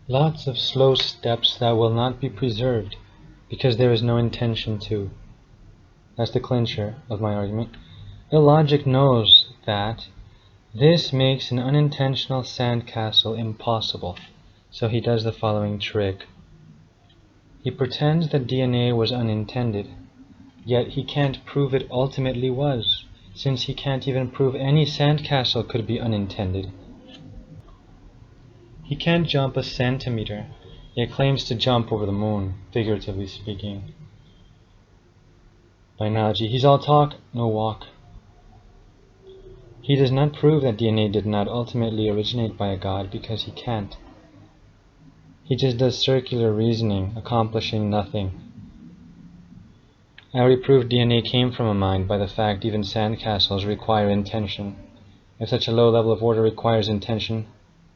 Lots of slow steps that will not be preserved because there is no intention to. That's the clincher of my argument. Ill-Logicked knows that this makes an unintentional sandcastle impossible, so he does the following trick. He pretends that DNA was unintended, yet he can't prove it ultimately was, since he can't even prove any sandcastle could be unintended. He can't jump a centimeter, yet claims to jump over the moon, figuratively speaking. By analogy, he's all talk, no walk. He does not prove that DNA did not ultimately originate by a god because he can't. He just does circular reasoning, accomplishing nothing. I already proved DNA came from a mind by the fact even sandcastles require intention. If such a low level of order requires intention,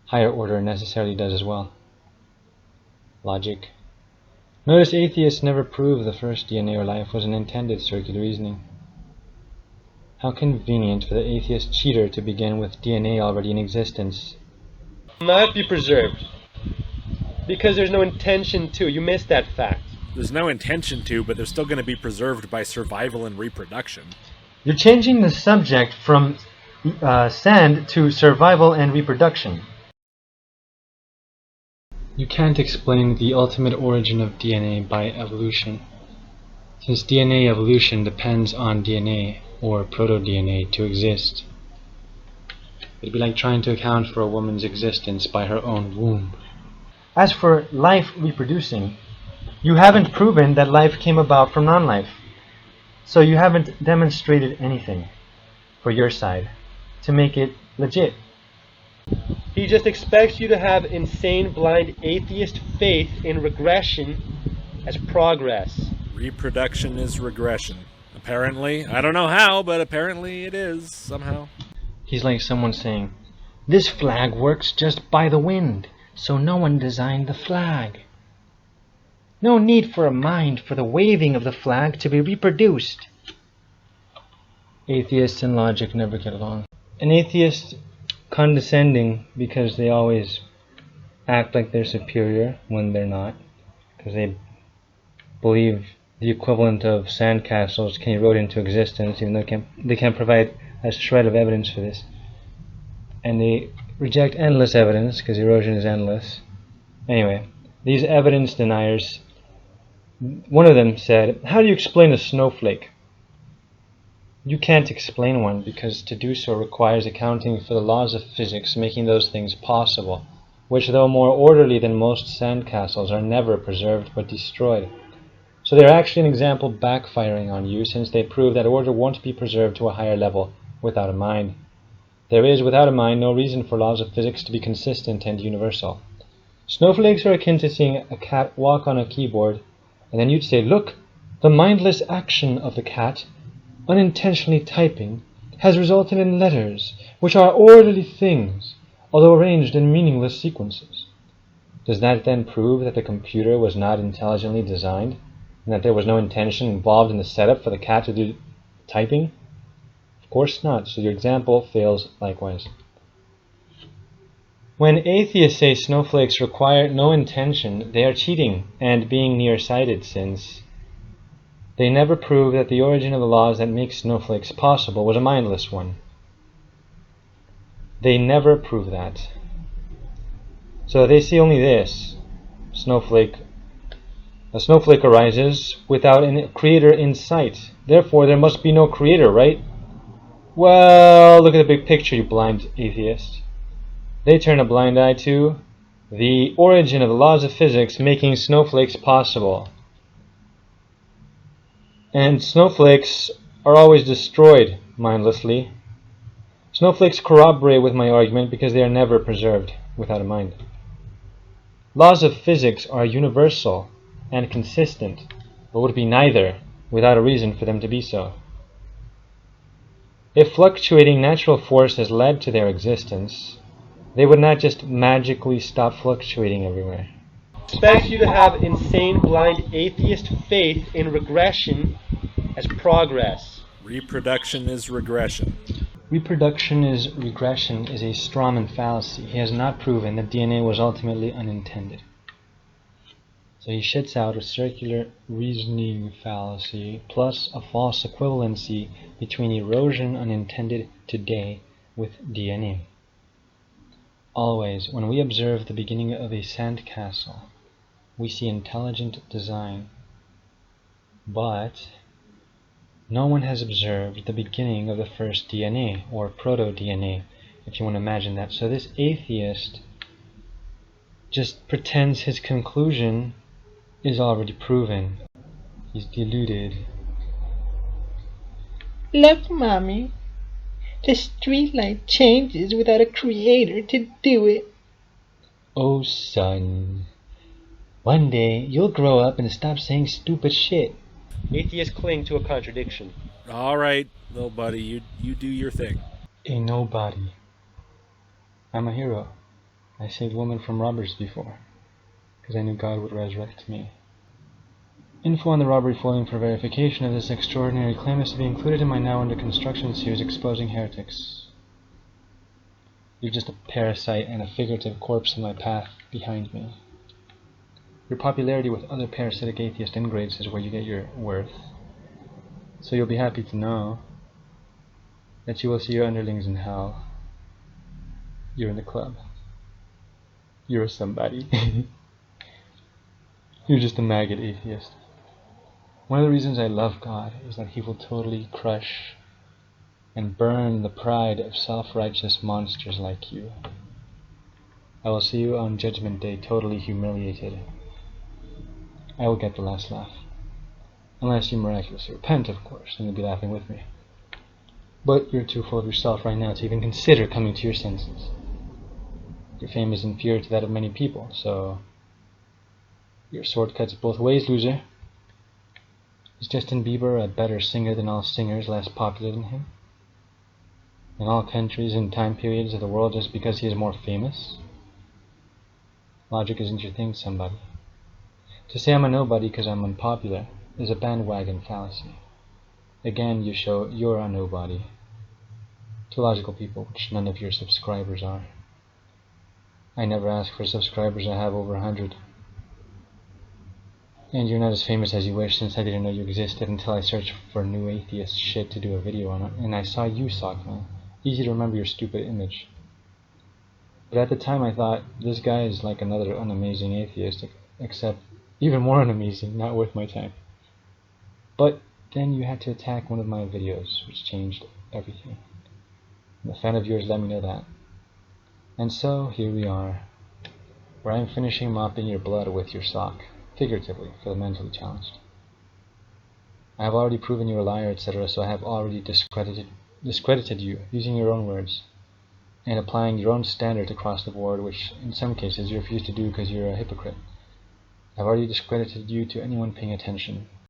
higher order necessarily does as well. Logic. Notice atheists never prove the first DNA or life was an intended circular reasoning. How convenient for the atheist cheater to begin with DNA already in existence. Not be preserved. Because there's no intention to. You missed that fact. There's no intention to, but they're still going to be preserved by survival and reproduction. You're changing the subject from sand to survival and reproduction. You can't explain the ultimate origin of DNA by evolution, since DNA evolution depends on DNA or proto-DNA to exist. It'd be like trying to account for a woman's existence by her own womb. As for life reproducing, you haven't proven that life came about from non-life, so you haven't demonstrated anything for your side to make it legit. He just expects you to have insane, blind, atheist faith in regression as progress. Reproduction is regression. Apparently. I don't know how, but apparently it is, somehow. He's like someone saying, "This flag works just by the wind, so no one designed the flag. No need for a mind for the waving of the flag to be reproduced." Atheists and logic never get along. An atheist condescending because they always act like they're superior when they're not, because they believe the equivalent of sandcastles can erode into existence, even though they can't provide a shred of evidence for this. And they reject endless evidence because erosion is endless. Anyway, these evidence deniers, one of them said, "How do you explain a snowflake?" You can't explain one because to do so requires accounting for the laws of physics making those things possible, which though more orderly than most sandcastles are never preserved but destroyed. So they're actually an example backfiring on you, since they prove that order won't be preserved to a higher level without a mind. There is, without a mind, no reason for laws of physics to be consistent and universal. Snowflakes are akin to seeing a cat walk on a keyboard, and then you'd say, "Look, the mindless action of the cat, unintentionally typing, has resulted in letters, which are orderly things, although arranged in meaningless sequences." Does that then prove that the computer was not intelligently designed, and that there was no intention involved in the setup for the cat to do typing? Of course not, so your example fails likewise. When atheists say snowflakes require no intention, they are cheating and being nearsighted, since they never prove that the origin of the laws that make snowflakes possible was a mindless one. They never prove that. So they see only this: a snowflake arises without a creator in sight. Therefore, there must be no creator, right? Well, look at the big picture, you blind atheist. They turn a blind eye to the origin of the laws of physics making snowflakes possible. And snowflakes are always destroyed mindlessly. Snowflakes corroborate with my argument because they are never preserved without a mind. Laws of physics are universal and consistent, but would be neither without a reason for them to be so. If fluctuating natural force has led to their existence, they would not just magically stop fluctuating everywhere. Expects you to have insane, blind, atheist faith in regression as progress. Reproduction is regression. Reproduction regression is a strawman fallacy. He has not proven that DNA was ultimately unintended. So he shits out a circular reasoning fallacy plus a false equivalency between erosion unintended today with DNA. Always, when we observe the beginning of a sandcastle, we see intelligent design. But no one has observed the beginning of the first DNA, or proto-DNA, if you want to imagine that. So this atheist just pretends his conclusion is already proven. He's deluded. Look, Mommy. The streetlight changes without a creator to do it. Oh, son. One day, you'll grow up and stop saying stupid shit. Atheists cling to a contradiction. All right, little buddy, you do your thing. A nobody. I'm a hero. I saved women from robbers before, because I knew God would resurrect me. Info on the robbery following for verification of this extraordinary claim is to be included in my now under construction series Exposing Heretics. You're just a parasite and a figurative corpse in my path behind me. Your popularity with other parasitic atheist ingrates is where you get your worth. So you'll be happy to know that you will see your underlings in hell. You're in the club. You're somebody. You're just a maggot atheist. One of the reasons I love God is that He will totally crush and burn the pride of self-righteous monsters like you. I will see you on Judgment Day totally humiliated. I will get the last laugh. Unless you miraculously repent, of course, then you'll be laughing with me. But you're too full of yourself right now to even consider coming to your senses. Your fame is inferior to that of many people, so your sword cuts both ways, loser. Is Justin Bieber a better singer than all singers, less popular than him? In all countries and time periods of the world just because he is more famous? Logic isn't your thing, somebody. To say I'm a nobody because I'm unpopular is a bandwagon fallacy. Again, you show you're a nobody to logical people, which none of your subscribers are. I never ask for subscribers. I have over 100. And you're not as famous as you wish, since I didn't know you existed until I searched for new atheist shit to do a video on it, and I saw you, Sockman. Easy to remember your stupid image. But at the time I thought, this guy is like another unamazing atheist, except even more unamazing, not worth my time. But then you had to attack one of my videos, which changed everything. And a fan of yours let me know that. And so, here we are, where I'm finishing mopping your blood with your sock, figuratively, for the mentally challenged. I have already proven you a liar, etc., so I have already discredited you, using your own words, and applying your own standard across the board, which in some cases you refuse to do because you're a hypocrite. I've already discredited you to anyone paying attention.